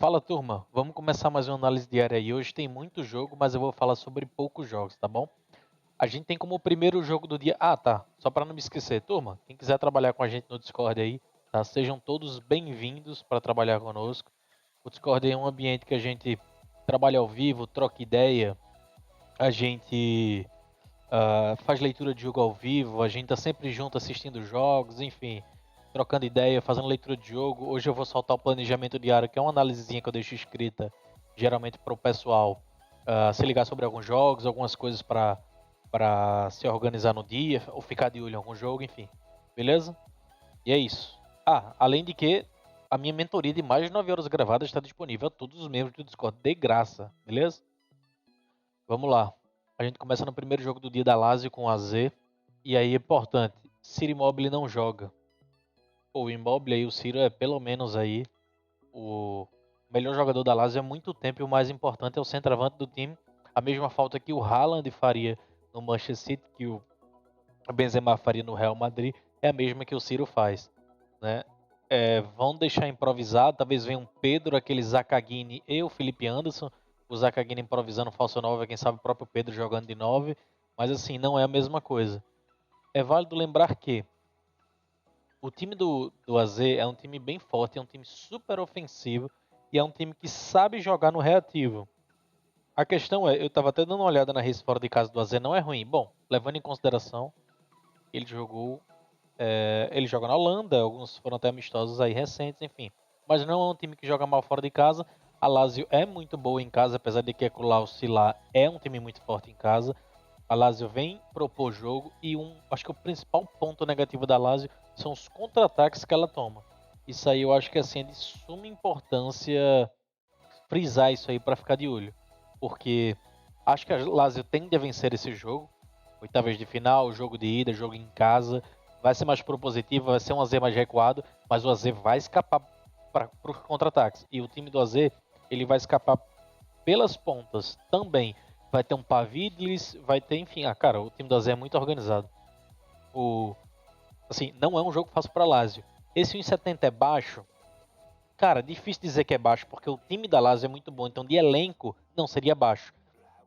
Fala, turma. Vamos começar mais uma análise diária aí. Hoje tem muito jogo, mas eu vou falar sobre poucos jogos, tá bom? A gente tem como primeiro jogo do dia... Ah, tá. Só para não me esquecer, turma. Quem quiser trabalhar com a gente no Discord aí, tá? Sejam todos bem-vindos para trabalhar conosco. O Discord é um ambiente que a gente trabalha ao vivo, troca ideia, a gente faz leitura de jogo ao vivo, a gente tá sempre junto assistindo jogos, enfim, trocando ideia, fazendo leitura de jogo. Hoje eu vou soltar o planejamento diário, que é uma análisezinha que eu deixo escrita, geralmente para o pessoal se ligar sobre alguns jogos, algumas coisas para se organizar no dia, ou ficar de olho em algum jogo, enfim. Beleza? E é isso. Além de que a minha mentoria de mais de 9 horas gravadas está disponível a todos os membros do Discord de graça, beleza? Vamos lá. A gente começa no primeiro jogo do dia da Lazio com o AZ. E aí é importante, Ciro Immobile não joga. O Immobile aí, o Ciro é pelo menos aí o melhor jogador da Lazio há muito tempo e o mais importante é o centroavante do time. A mesma falta que o Haaland faria no Manchester City, que o Benzema faria no Real Madrid, é a mesma que o Ciro faz, né? Vão deixar improvisado, talvez venha um Pedro, aquele Zakagini e o Felipe Anderson. O Zakagini improvisando falso 9, quem sabe o próprio Pedro jogando de 9, mas assim, não é a mesma coisa. É válido lembrar que o time do AZ é um time bem forte, é um time super ofensivo e é um time que sabe jogar no reativo. A questão é, eu estava até dando uma olhada na race fora de casa do AZ, não é ruim. Bom, levando em consideração, ele jogou, ele joga na Holanda, alguns foram até amistosos aí recentes, enfim. Mas não é um time que joga mal fora de casa. A Lazio é muito boa em casa, apesar de que a oscilar, é um time muito forte em casa. A Lazio vem propor jogo e acho que o principal ponto negativo da Lazio são os contra-ataques que ela toma. Isso aí eu acho que assim, é de suma importância frisar isso aí para ficar de olho. Porque acho que a Lazio tende a vencer esse jogo. Oitavas de final, jogo de ida, jogo em casa. Vai ser mais propositivo, vai ser um AZ mais recuado, mas o AZ vai escapar para os contra-ataques. E o time do AZ, ele vai escapar pelas pontas também. Vai ter um Pavlidis, vai ter, enfim, cara, o time do AZ é muito organizado. Assim, não é um jogo fácil para Lazio. Esse 1,70 é baixo? Cara, difícil dizer que é baixo, porque o time da Lazio é muito bom, então de elenco não seria baixo.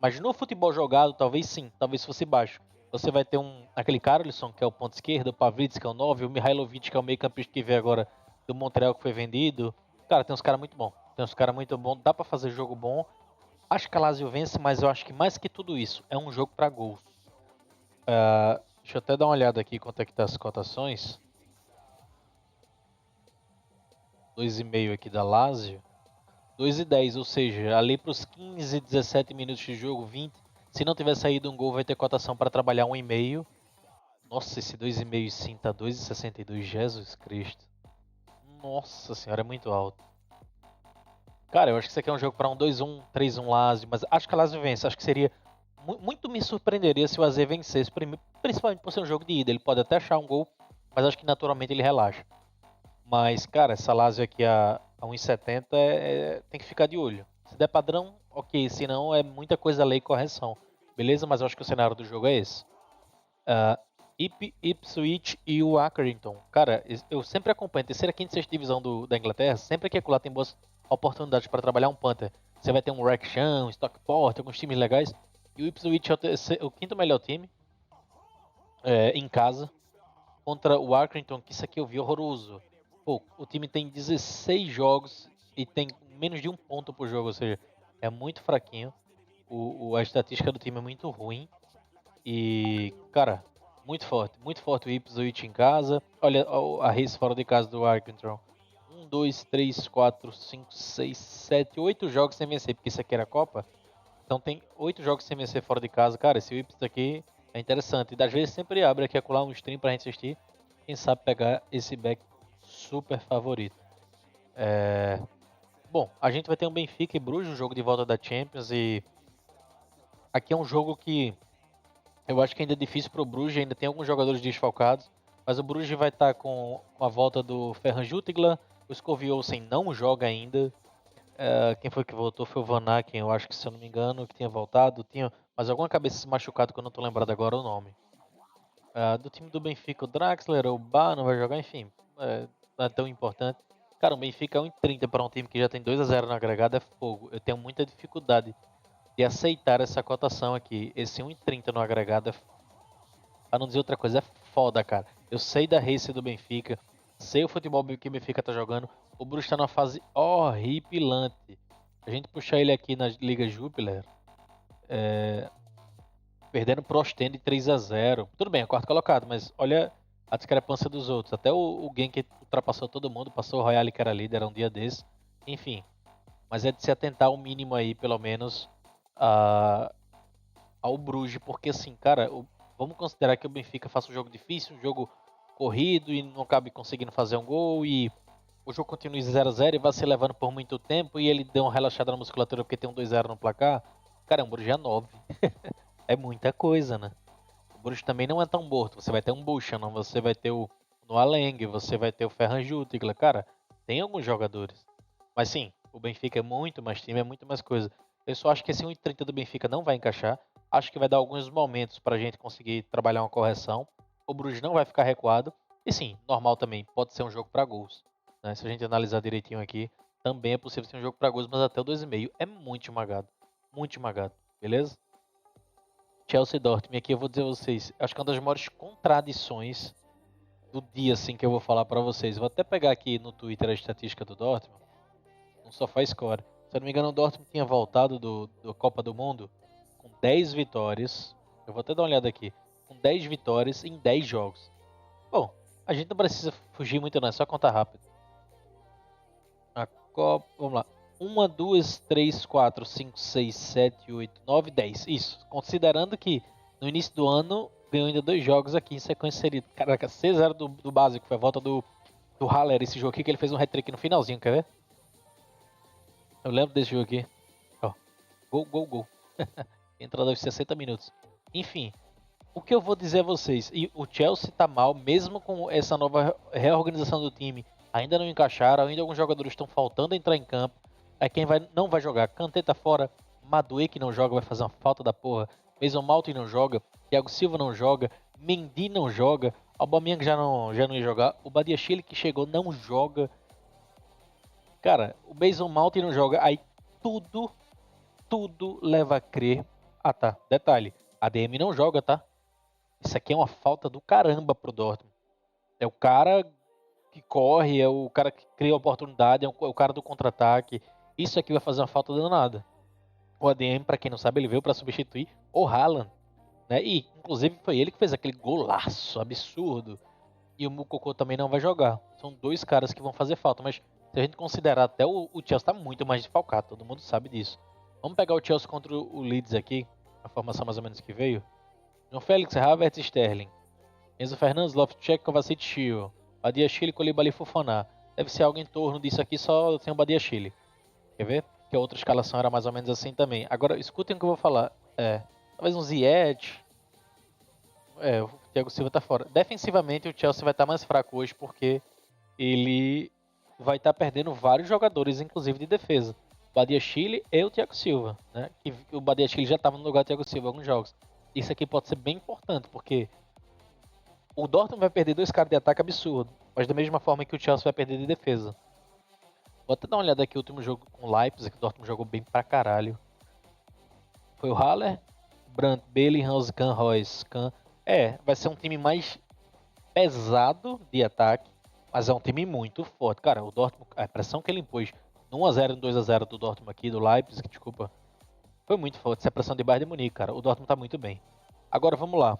Mas no futebol jogado, talvez sim, talvez fosse baixo. Você vai ter aquele Carlson, que é o ponto esquerdo, o Pavlidis, que é o 9, o Mihailovic, que é o meio campista que veio agora do Montreal, que foi vendido. Cara, tem uns caras muito bons. Tem uns caras muito bons, dá para fazer jogo bom. Acho que a Lazio vence, mas eu acho que mais que tudo isso, é um jogo para gols. Deixa eu até dar uma olhada aqui quanto é que tá as cotações. 2,5 aqui da Lazio. 2,10, ou seja, ali para os 15, 17 minutos de jogo, 20. Se não tiver saído um gol, vai ter cotação para trabalhar 1,5. Nossa, esse 2,5 sim tá 2,62. Jesus Cristo. Nossa senhora, é muito alto. Cara, eu acho que isso aqui é um jogo para um 2-1, 3-1 Lazio, mas acho que a Lazio vence. Acho que seria muito me surpreenderia se o AZ vencesse, principalmente por ser um jogo de ida. Ele pode até achar um gol, mas acho que naturalmente ele relaxa. Mas, cara, essa Lazio aqui a 1,70 tem que ficar de olho. Se der padrão, ok. Se não, é muita coisa lei e correção. Beleza? Mas eu acho que o cenário do jogo é esse. Ipswich e o Accrington. Cara, eu sempre acompanho a terceira, quinta e sexta divisão da Inglaterra. Sempre que lá tem boas oportunidades para trabalhar um punter. Você vai ter um Wrexham, Stockport, alguns times legais. E o Ipswich é o quinto melhor time em casa contra o Accrington, que isso aqui eu vi horroroso. Pô, o time tem 16 jogos e tem menos de um ponto por jogo, ou seja, é muito fraquinho. A estatística do time é muito ruim. E, cara, muito forte o Ipswich em casa. Olha a race fora de casa do Accrington. 1, 2, 3, 4, 5, 6, 7, 8 jogos sem vencer, porque isso aqui era a Copa. Então tem 8 jogos sem vencer fora de casa. Cara, esse Ipswich aqui é interessante. E das vezes sempre abre aqui acolá um stream pra gente assistir. Quem sabe pegar esse back super favorito. Bom, a gente vai ter um Benfica e Bruges, um jogo de volta da Champions. E aqui é um jogo que eu acho que ainda é difícil pro Bruges. Ainda tem alguns jogadores desfalcados. Mas o Bruges vai estar com a volta do Ferran Jutgla. O Skoviosen não joga ainda. Quem foi que voltou foi o Van Aken, eu acho que, se eu não me engano, que tinha voltado. Tinha mas alguma cabeça se machucado que eu não tô lembrado agora o nome. Do time do Benfica, o Draxler, o Bar não vai jogar, enfim. Não é tão importante. Cara, o Benfica é 1,30 para um time que já tem 2-0 no agregado é fogo. Eu tenho muita dificuldade de aceitar essa cotação aqui. Esse 1,30 no agregado, pra não dizer outra coisa, é foda, cara. Eu sei da race do Benfica, sei o futebol que o Benfica tá jogando. O Bruxa tá numa fase horripilante. A gente puxar ele aqui na Liga Jupiler, perdendo pro Ostende 3-0. Tudo bem, é quarto colocado, mas olha a discrepância dos outros. Até o Genk ultrapassou todo mundo, passou o Royale que era líder um dia desse. Enfim, mas é de se atentar ao mínimo aí, pelo menos, ao Bruges, porque assim, cara, vamos considerar que o Benfica faça um jogo difícil, um jogo corrido e não acabe conseguindo fazer um gol e o jogo continue 0-0 e vai se levando por muito tempo e ele deu uma relaxada na musculatura porque tem um 2-0 no placar. Cara, um Bruges é 9. É muita coisa, né? O Bruges também não é tão morto. Você vai ter um Buchanan, você vai ter o Noaleng, você vai ter o Ferran Jutgla. Cara, tem alguns jogadores. Mas sim, o Benfica é muito mais time, é muito mais coisa. Eu só acho que esse 1,30 do Benfica não vai encaixar. Acho que vai dar alguns momentos para a gente conseguir trabalhar uma correção. O Bruges não vai ficar recuado. E sim, normal também, pode ser um jogo para gols. Né? Se a gente analisar direitinho aqui, também é possível ser um jogo para gols, mas até o 2,5 é muito esmagado. Muito esmagado, beleza? Chelsea e Dortmund, aqui eu vou dizer a vocês, acho que é uma das maiores contradições do dia assim que eu vou falar para vocês. Vou até pegar aqui no Twitter a estatística do Dortmund, no SofaScore. Se eu não me engano, o Dortmund tinha voltado do Copa do Mundo com 10 vitórias. Eu vou até dar uma olhada aqui. Com 10 vitórias em 10 jogos. Bom, a gente não precisa fugir muito não, é só contar rápido. A Copa, vamos lá. 1, 2, 3, 4, 5, 6, 7, 8, 9, 10. Isso. Considerando que no início do ano ganhou ainda 2 jogos aqui em sequência seguida. Caraca, 6-0 do básico. Foi a volta do Haller. Esse jogo aqui que ele fez um hat-trick no finalzinho, quer ver? Eu lembro desse jogo aqui. Ó, gol, gol, gol. Entrada aos 60 minutos. Enfim, o que eu vou dizer a vocês, e o Chelsea tá mal, mesmo com essa nova reorganização do time, ainda não encaixaram, ainda alguns jogadores estão faltando entrar em campo. É quem não vai jogar. Kanté tá fora, Madueke que não joga, vai fazer uma falta da porra. Mason Mount não joga, Thiago Silva não joga, Mendy não joga, Aubameyang já não ia jogar, o Badiashile que chegou não joga. Cara, o Mason Mount não joga, aí tudo leva a crer. Ah tá, detalhe, a DM não joga, tá? Isso aqui é uma falta do caramba pro Dortmund. É o cara que corre, é o cara que cria oportunidade, é o cara do contra-ataque. Isso aqui vai fazer uma falta danada. O ADM, para quem não sabe, ele veio para substituir o Haaland, né? E inclusive foi ele que fez aquele golaço absurdo. E o Moukoko também não vai jogar. São dois caras que vão fazer falta, mas se a gente considerar até o Chelsea está muito mais desfalcado, todo mundo sabe disso. Vamos pegar o Chelsea contra o Leeds aqui, a formação mais ou menos que veio. João Félix, Havertz, Sterling, Enzo Fernandes, Loftus-Cheek, Kovacic, Chilwell, Badiashile, Koulibaly, Fofana. Deve ser algo em torno disso aqui, só sem o Badiashile. Quer ver? Que a outra escalação era mais ou menos assim também. Agora, escutem o que eu vou falar. Talvez um Ziyech. O Thiago Silva tá fora. Defensivamente, o Chelsea vai estar mais fraco hoje porque ele vai estar perdendo vários jogadores, inclusive de defesa. Badiashile e o Thiago Silva, né? Que o Badiashile já estava no lugar do Thiago Silva em alguns jogos. Isso aqui pode ser bem importante, porque o Dortmund vai perder dois caras de ataque absurdo, mas da mesma forma que o Chelsea vai perder de defesa. Vou até dar uma olhada aqui no último jogo com o Leipzig, que o Dortmund jogou bem pra caralho. Foi o Haller, Brandt, Bellingham, Kahn, Royce, Kahn. Vai ser um time mais pesado de ataque, mas é um time muito forte. Cara, o Dortmund, a pressão que ele impôs no 1x0 e no 2x0 do Dortmund aqui, do Leipzig, desculpa, foi muito forte. Essa pressão de Bayern de Munique, cara. O Dortmund tá muito bem. Agora vamos lá.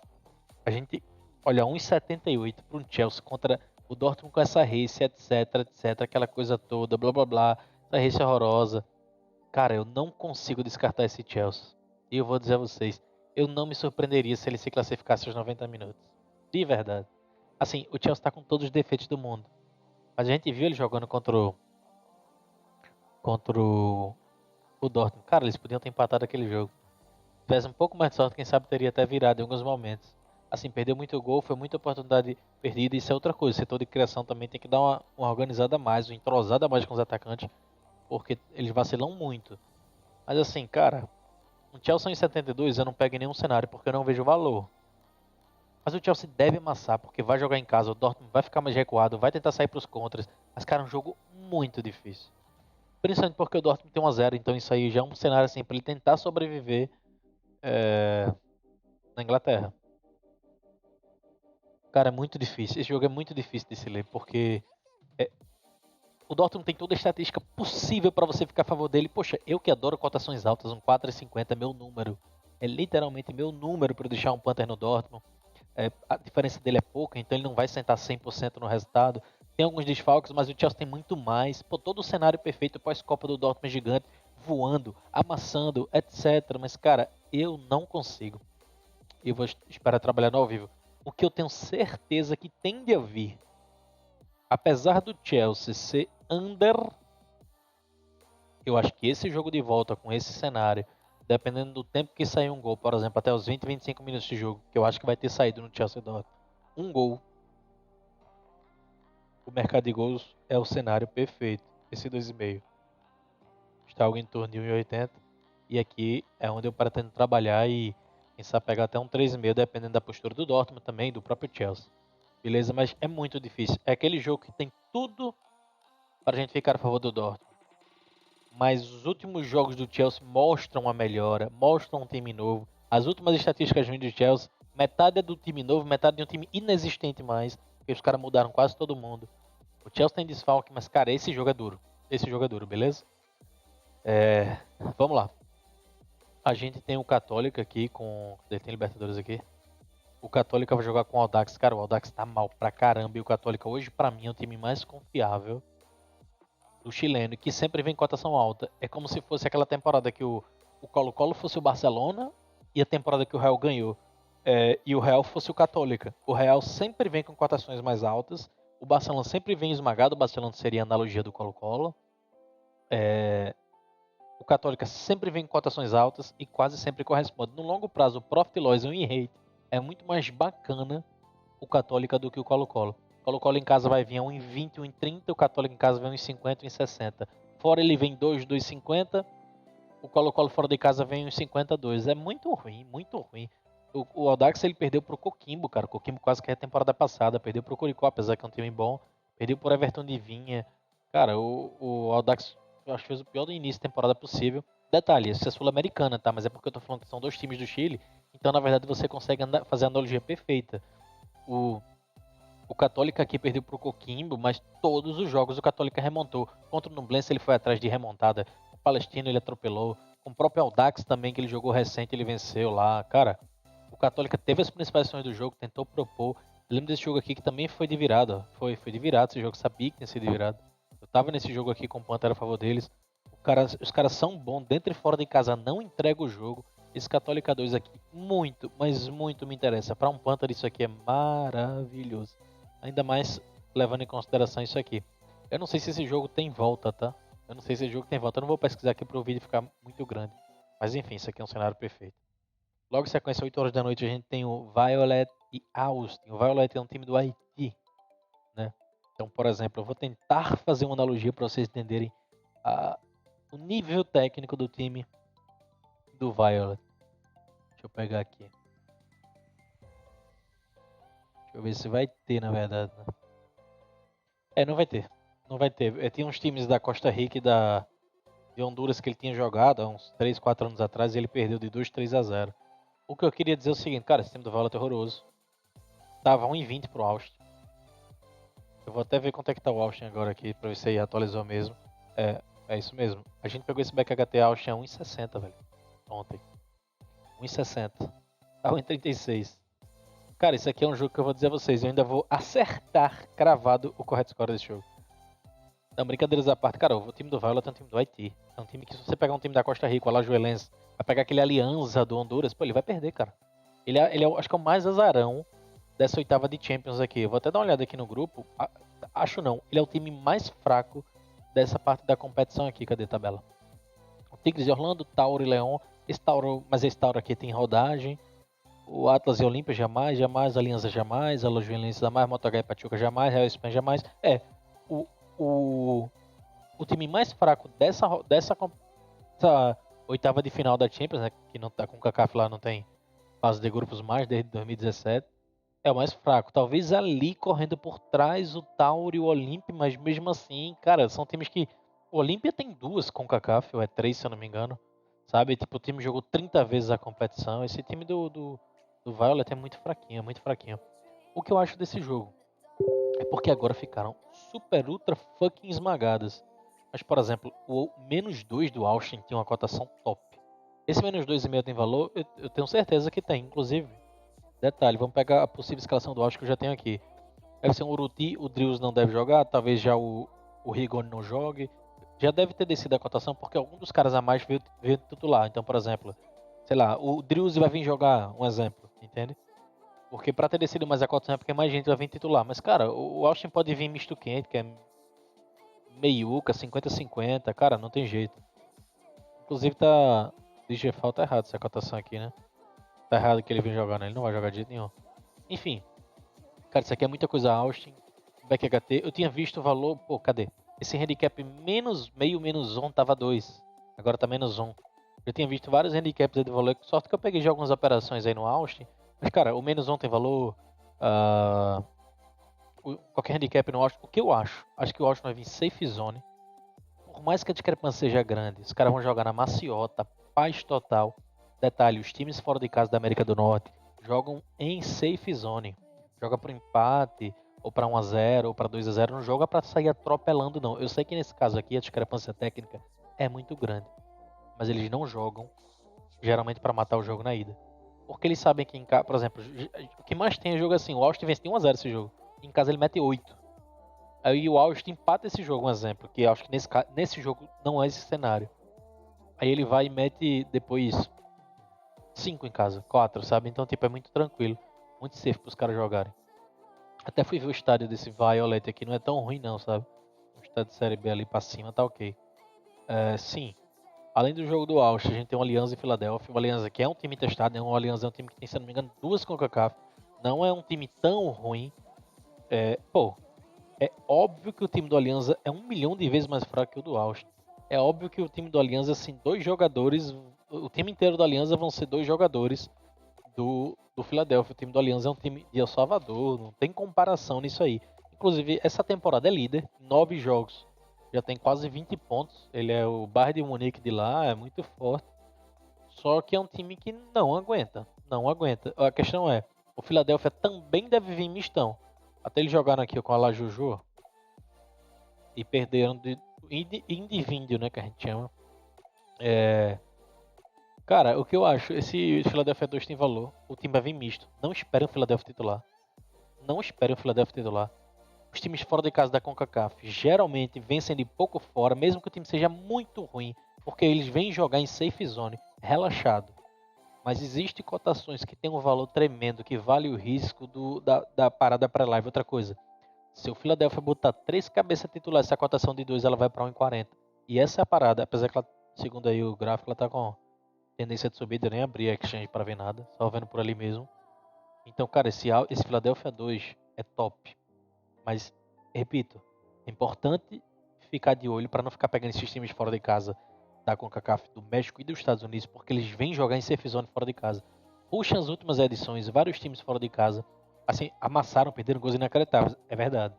A gente olha 1,78 para um Chelsea contra o Dortmund com essa race, etc, aquela coisa toda, blá blá blá, essa race horrorosa. Cara, eu não consigo descartar esse Chelsea. E eu vou dizer a vocês, eu não me surpreenderia se ele se classificasse aos 90 minutos. De verdade. Assim, o Chelsea tá com todos os defeitos do mundo. Mas a gente viu ele jogando contra o Dortmund. Cara, eles podiam ter empatado aquele jogo. Se tivesse um pouco mais de sorte, quem sabe teria até virado em alguns momentos. Assim, perdeu muito gol, foi muita oportunidade perdida. Isso é outra coisa. O setor de criação também tem que dar uma organizada a mais, uma entrosada a mais com os atacantes, porque eles vacilam muito. Mas assim, cara, um Chelsea em 72 eu não pego em nenhum cenário, porque eu não vejo valor. Mas o Chelsea deve amassar, porque vai jogar em casa, o Dortmund vai ficar mais recuado, vai tentar sair para os contras. Mas, cara, é um jogo muito difícil. Principalmente porque o Dortmund tem 1-0, então isso aí já é um cenário assim pra ele tentar sobreviver na Inglaterra. Cara, é muito difícil. Esse jogo é muito difícil de se ler, porque o Dortmund tem toda a estatística possível pra você ficar a favor dele. Poxa, eu que adoro cotações altas, um 4,50 é meu número. É literalmente meu número pra eu deixar um Panther no Dortmund. A diferença dele é pouca, então ele não vai sentar 100% no resultado. Tem alguns desfalques, mas o Chelsea tem muito mais. Pô, todo o cenário perfeito pós-Copa do Dortmund gigante, voando, amassando, etc. Mas, cara, eu não consigo. Eu vou esperar trabalhar no ao vivo. O que eu tenho certeza que tende a vir, apesar do Chelsea ser under, eu acho que esse jogo de volta com esse cenário, dependendo do tempo que sair um gol, por exemplo, até os 20, 25 minutos de jogo, que eu acho que vai ter saído no Chelsea Dortmund, um gol. O mercado de gols é o cenário perfeito. Esse 2,5 está algo em torno de 1,80. E aqui é onde eu pretendo trabalhar e quem sabe pegar até um 3,5, dependendo da postura do Dortmund também, do próprio Chelsea. Beleza? Mas é muito difícil. É aquele jogo que tem tudo para a gente ficar a favor do Dortmund. Mas os últimos jogos do Chelsea mostram a melhora, mostram um time novo. As últimas estatísticas do Chelsea, metade é do time novo, metade de um time inexistente mais, porque os caras mudaram quase todo mundo. O Chelsea tem desfalque, mas, cara, esse jogo é duro. Esse jogo é duro, beleza? Vamos lá. A gente tem o Católica aqui com... Ele tem Libertadores aqui. O Católica vai jogar com o Audax. Cara, o Audax tá mal pra caramba. E o Católica hoje, pra mim, é o time mais confiável do chileno. Que sempre vem em cotação alta. É como se fosse aquela temporada que o Colo-Colo fosse o Barcelona e a temporada que o Real ganhou. E o Real fosse o Católica. O Real sempre vem com cotações mais altas. O Barcelona sempre vem esmagado. O Barcelona seria a analogia do Colo-Colo. O Católica sempre vem com cotações altas e quase sempre corresponde. No longo prazo, o Profit Loss e o In-Rate é muito mais bacana o Católica do que o Colo-Colo. O Colo-Colo em casa vai vir a 1,20, 1,30. O Católica em casa vem a 1,50, 1,60. Fora ele vem 2, 2,50. O Colo-Colo fora de casa vem 1,52. É muito ruim, muito ruim. O Audax ele perdeu pro Coquimbo, cara. O Coquimbo quase que é a temporada passada. Perdeu pro Curicó, apesar que é um time bom. Perdeu por Everton de Vinha. Cara, o Audax eu acho que fez o pior do início da temporada possível. Detalhe, isso é sul-americana, tá? Mas é porque eu tô falando que são dois times do Chile. Então, na verdade, você consegue fazer a analogia perfeita. O Católica aqui perdeu pro Coquimbo, mas todos os jogos o Católica remontou. Contra o Nublense ele foi atrás de remontada. O Palestino ele atropelou. Com o próprio Audax também, que ele jogou recente, ele venceu lá. Cara, o Católica teve as principais ações do jogo, tentou propor. Eu lembro desse jogo aqui que também foi de virada. Foi de virada esse jogo, sabia que tinha sido de virada. Eu tava nesse jogo aqui com o Panther a favor deles. Os caras são bons, dentro e fora de casa não entrega o jogo. Esse Católica 2 aqui, muito, mas muito me interessa. Para um Panther isso aqui é maravilhoso. Ainda mais levando em consideração isso aqui. Eu não sei se esse jogo tem volta, tá? Eu não sei se esse jogo tem volta. Eu não vou pesquisar aqui para o vídeo ficar muito grande. Mas enfim, isso aqui é um cenário perfeito. Logo em sequência, 8 horas da noite, a gente tem o Violet e Austin. O Violet é um time do Haiti, né? Então, por exemplo, eu vou tentar fazer uma analogia para vocês entenderem o nível técnico do time do Violet. Deixa eu pegar aqui. Deixa eu ver se vai ter, na verdade, né? Não vai ter. Não vai ter. Tinha uns times da Costa Rica e de Honduras que ele tinha jogado há uns 3, 4 anos atrás e ele perdeu de 2-3-0. O que eu queria dizer é o seguinte, cara, esse time do Violet é horroroso. Tava 1,20 pro Austin. Eu vou até ver quanto é que tá o Austin agora aqui, pra ver se aí atualizou mesmo. É isso mesmo. A gente pegou esse BKHT Austin a 1,60, velho. Ontem. 1,60. Tá 1,36. Cara, isso aqui é um jogo que eu vou dizer a vocês. Eu ainda vou acertar cravado o correto score desse jogo. Não, brincadeiras à parte, cara, o time do Violet é um time do Haiti. É um time que se você pegar um time da Costa Rica, o Alajuelense, vai pegar aquele Alianza do Honduras, pô, ele vai perder, cara. Ele acho que é o mais azarão dessa oitava de Champions aqui. Eu vou até dar uma olhada aqui no grupo. Acho não. Ele é o time mais fraco dessa parte da competição aqui. Cadê a tabela? O Tigres de Orlando, Tauro e Leão. Mas esse Tauro aqui tem rodagem. O Atlas e Olímpia jamais. Aliança jamais. A Alajuelense jamais. Moto H e Pachuca jamais. Real Espanha jamais. O time mais fraco dessa oitava de final da Champions, né, que não tá com o CACAF lá, não tem fase de grupos mais desde 2017, É o mais fraco. Talvez ali correndo por trás o Tauri e o Olímpia, mas mesmo assim, cara, são times que. O Olímpia tem duas CONCACAF, ou é três, se eu não me engano. Sabe? Tipo, o time jogou 30 vezes a competição. Esse time do Violet é muito fraquinho, é muito fraquinho. O que eu acho desse jogo é porque agora ficaram super ultra fucking esmagadas. Mas, por exemplo, o -2 do Austin tinha uma cotação top. Esse -2,5 tem valor? Eu tenho certeza que tem. Inclusive, detalhe, vamos pegar a possível escalação do Austin que eu já tenho aqui. Deve ser um Uruti, o Drills não deve jogar, talvez já o Rigoni não jogue. Já deve ter descido a cotação porque algum dos caras a mais veio titular. Então, por exemplo, sei lá, o Drills vai vir jogar, um exemplo, entende? Porque pra ter descido mais a cotação é porque mais gente vai vir titular. Mas, cara, o Austin pode vir misto quente, que é meiuca, 50-50, cara, não tem jeito. Inclusive tá. DGFAL tá errado essa cotação aqui, né? Tá errado que ele vem jogando, ele não vai jogar de jeito nenhum. Enfim, cara, isso aqui é muita coisa Austin. Back HT, eu tinha visto o valor, pô, cadê? Esse handicap menos meio, menos 1 tava 2. Agora tá menos 1. Eu tinha visto vários handicaps aí de valor, sorte que eu peguei já algumas operações aí no Austin. Mas, cara, o menos 1 tem valor. ah, qualquer handicap no Austin. O que eu acho? Acho que o Austin vai vir safe zone. Por mais que a discrepância seja grande, os caras vão jogar na maciota, paz total. Detalhe, os times fora de casa da América do Norte jogam em safe zone. Joga pro empate, ou para 1-0, ou para 2-0, não joga para sair atropelando não. Eu sei que nesse caso aqui a discrepância técnica é muito grande, mas eles não jogam geralmente para matar o jogo na ida. Porque eles sabem que em casa, por exemplo, o que mais tem é jogo assim, o Austin vence de 1-0 esse jogo. Em casa ele mete 8. Aí o Austin empata esse jogo, um exemplo, que acho que nesse jogo não é esse cenário. Aí ele vai e mete depois 5 em casa, 4, sabe? Então, tipo, é muito tranquilo, muito safe pros caras jogarem. Até fui ver o estádio desse Violet aqui, não é tão ruim não, sabe? O estádio de Série B ali pra cima tá ok. Sim, além do jogo do Austin, a gente tem o Alianza e Filadélfia. O Alianza que é um time testado, né? O Alianza é um time que tem, se não me engano, duas CONCACAF. Não é um time tão ruim. Pô, é óbvio que o time do Alianza é 1 milhão de vezes mais fraco que o do Austin. É óbvio que o time do Alianza, assim, dois jogadores. O time inteiro do Alianza vão ser dois jogadores do Philadelphia. O time do Alianza é um time de El Salvador, não tem comparação nisso aí. Inclusive, essa temporada é líder, 9 jogos, já tem quase 20 pontos. Ele é o Bayern de Munique de lá, é muito forte. Só que é um time que não aguenta, não aguenta. A questão é, o Philadelphia também deve vir mistão. Até eles jogaram aqui com a La Juju e perderam de Indivíduo, né, que a gente chama. Cara, o que eu acho, esse Philadelphia 2 tem valor. O time vai vir misto. Não esperem o Philadelphia titular. Não esperem o Philadelphia titular. Os times fora de casa da CONCACAF geralmente vencem de pouco fora, mesmo que o time seja muito ruim, porque eles vêm jogar em safe zone, relaxado. Mas existem cotações que têm um valor tremendo, que vale o risco da parada pré-live. Outra coisa, se o Philadelphia botar 3 cabeças titulares, essa cotação de 2 ela vai para 1,40. E essa é a parada, apesar que ela, segundo aí o gráfico, ela tá com tendência de subida, eu nem abri a exchange para ver nada, só vendo por ali mesmo. Então, cara, esse Philadelphia 2 é top. Mas, repito, é importante ficar de olho para não ficar pegando esses times fora de casa da CONCACAF, do México e dos Estados Unidos, porque eles vêm jogar em safe zone fora de casa. Puxa as últimas edições, vários times fora de casa, assim, amassaram, perderam gols inacreditáveis. É verdade.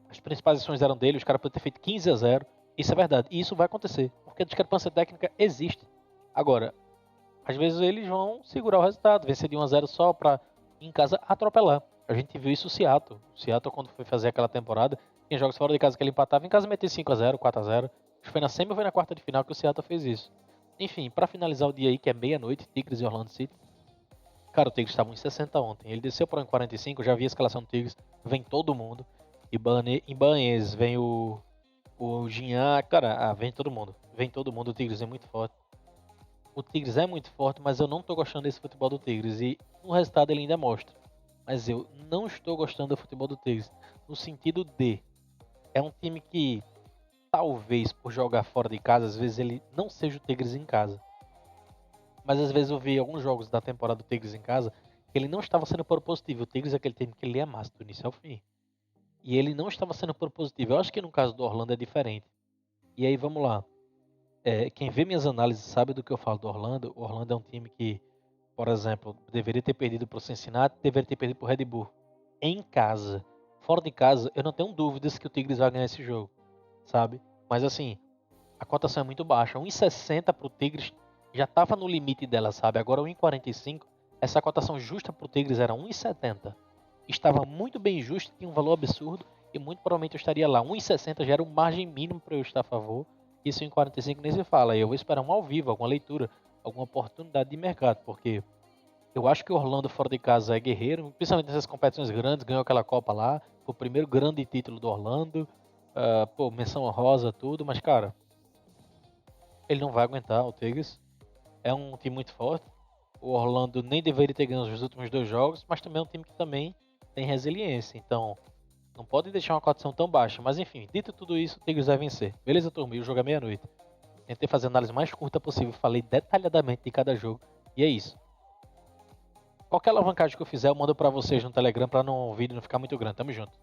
As principais ações eram dele, os caras poderiam ter feito 15-0. Isso é verdade. E isso vai acontecer, porque a discrepância técnica existe. Agora, às vezes eles vão segurar o resultado, vencer de 1-0 só pra em casa atropelar. A gente viu isso no Seattle. O Seattle, quando foi fazer aquela temporada, tinha jogos fora de casa que ele empatava, em casa metia 5-0, 4-0. Acho que foi na semi ou foi na quarta de final que o Seattle fez isso. Enfim, pra finalizar o dia aí, que é meia-noite, Tigres e Orlando City. Cara, o Tigres estava em 60 ontem. Ele desceu para 45, eu já vi a escalação do Tigres. Vem todo mundo. Em Banhês vem o Jean. Cara, vem todo mundo. Vem todo mundo. O Tigres é muito forte. O Tigres é muito forte, mas eu não tô gostando desse futebol do Tigres. E no resultado ele ainda mostra. Mas eu não estou gostando do futebol do Tigres. No sentido de. É um time que, talvez por jogar fora de casa, às vezes ele não seja o Tigres em casa. Mas às vezes eu vi alguns jogos da temporada do Tigres em casa que ele não estava sendo propositivo. O Tigres é aquele time que ele é massa do início ao fim. E ele não estava sendo propositivo. Eu acho que no caso do Orlando é diferente. E aí vamos lá. Quem vê minhas análises sabe do que eu falo do Orlando. O Orlando é um time que Por exemplo, deveria ter perdido pro Cincinnati, deveria ter perdido pro Red Bull. Em casa. Fora de casa, eu não tenho dúvidas que o Tigres vai ganhar esse jogo, sabe? Mas assim, a cotação é muito baixa. 1,60 pro Tigres já tava no limite dela, sabe? Agora 1,45, essa cotação justa pro Tigres era 1,70. Estava muito bem justo, tinha um valor absurdo e muito provavelmente eu estaria lá. 1,60 já era o margem mínimo para eu estar a favor. Isso em 45 nem se fala. Eu vou esperar um ao vivo, alguma leitura, alguma oportunidade de mercado, porque eu acho que o Orlando fora de casa é guerreiro, principalmente nessas competições grandes, ganhou aquela Copa lá, foi o primeiro grande título do Orlando, pô, menção honrosa, tudo, mas cara, ele não vai aguentar o Tigres. É um time muito forte. O Orlando nem deveria ter ganho os últimos 2 jogos, mas também é um time que também tem resiliência. Então, não pode deixar uma cotação tão baixa. Mas enfim, dito tudo isso, o Tigres vai vencer. Beleza, turma? E o jogo é meia-noite. Tentei fazer a análise mais curta possível, falei detalhadamente de cada jogo. E é isso. Qualquer alavancagem que eu fizer, eu mando pra vocês no Telegram pra o vídeo não ficar muito grande. Tamo junto.